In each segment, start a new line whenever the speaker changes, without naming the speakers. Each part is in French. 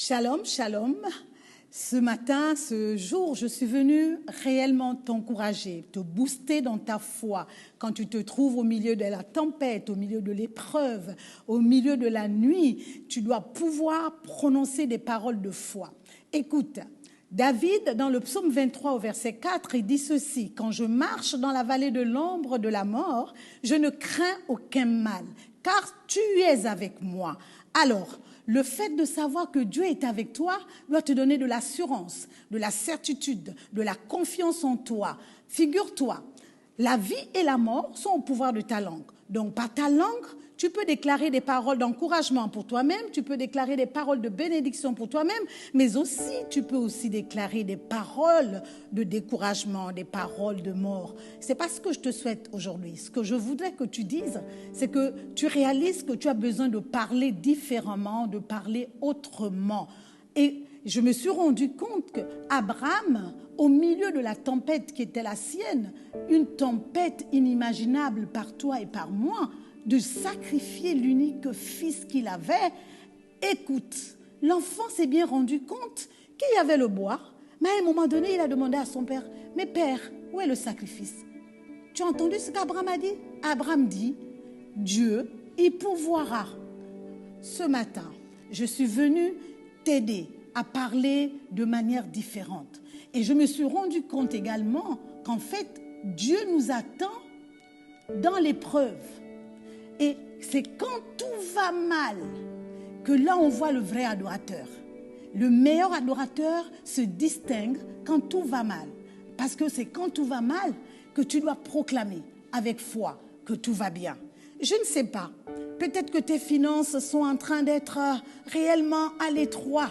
Shalom, shalom. Ce matin, ce jour, je suis venue réellement t'encourager, te booster dans ta foi. Quand tu te trouves au milieu de la tempête, au milieu de l'épreuve, au milieu de la nuit, tu dois pouvoir prononcer des paroles de foi. Écoute, David, dans le psaume 23 au verset 4, il dit ceci: « Quand je marche dans la vallée de l'ombre de la mort, je ne crains aucun mal, car tu es avec moi. » Alors, le fait de savoir que Dieu est avec toi doit te donner de l'assurance, de la certitude, de la confiance en toi. Figure-toi, la vie et la mort sont au pouvoir de ta langue. Donc, par ta langue, tu peux déclarer des paroles d'encouragement pour toi-même, tu peux déclarer des paroles de bénédiction pour toi-même, mais aussi, tu peux aussi déclarer des paroles de découragement, des paroles de mort. C'est pas ce que je te souhaite aujourd'hui. Ce que je voudrais que tu dises, c'est que tu réalises que tu as besoin de parler différemment, de parler autrement. Et je me suis rendu compte qu'Abraham, au milieu de la tempête qui était la sienne, une tempête inimaginable par toi et par moi, de sacrifier l'unique fils qu'il avait. Écoute, l'enfant s'est bien rendu compte qu'il y avait le bois, mais à un moment donné, il a demandé à son père: « Mais père, où est le sacrifice ?» Tu as entendu ce qu'Abraham a dit? Abraham dit: « Dieu y pourvoira. » Ce matin, je suis venue t'aider à parler de manière différente. Et je me suis rendu compte également qu'en fait, Dieu nous attend dans l'épreuve. Et c'est quand tout va mal que là, on voit le vrai adorateur. Le meilleur adorateur se distingue quand tout va mal. Parce que c'est quand tout va mal que tu dois proclamer avec foi que tout va bien. Je ne sais pas. Peut-être que tes finances sont en train d'être réellement à l'étroit.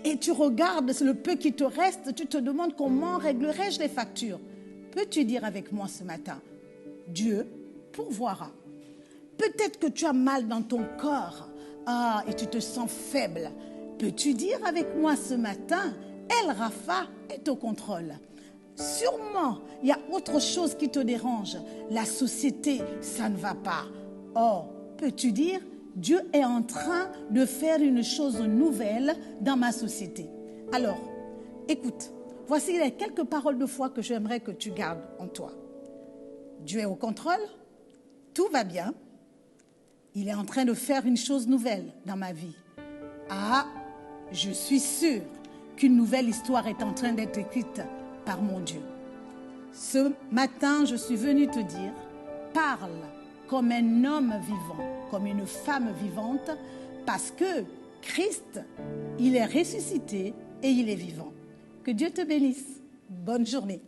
Et tu regardes le peu qui te reste, tu te demandes comment réglerai-je les factures. Peux-tu dire avec moi ce matin: Dieu pourvoira. Peut-être que tu as mal dans ton corps et tu te sens faible. Peux-tu dire avec moi ce matin: El Rapha est au contrôle. Sûrement, il y a autre chose qui te dérange. La société, ça ne va pas. Or, peux-tu dire: Dieu est en train de faire une chose nouvelle dans ma société. Alors, écoute, voici les quelques paroles de foi que j'aimerais que tu gardes en toi. Dieu est au contrôle, tout va bien. Il est en train de faire une chose nouvelle dans ma vie. Ah, je suis sûre qu'une nouvelle histoire est en train d'être écrite par mon Dieu. Ce matin, je suis venue te dire: parle comme un homme vivant, comme une femme vivante, parce que Christ, il est ressuscité et il est vivant. Que Dieu te bénisse. Bonne journée.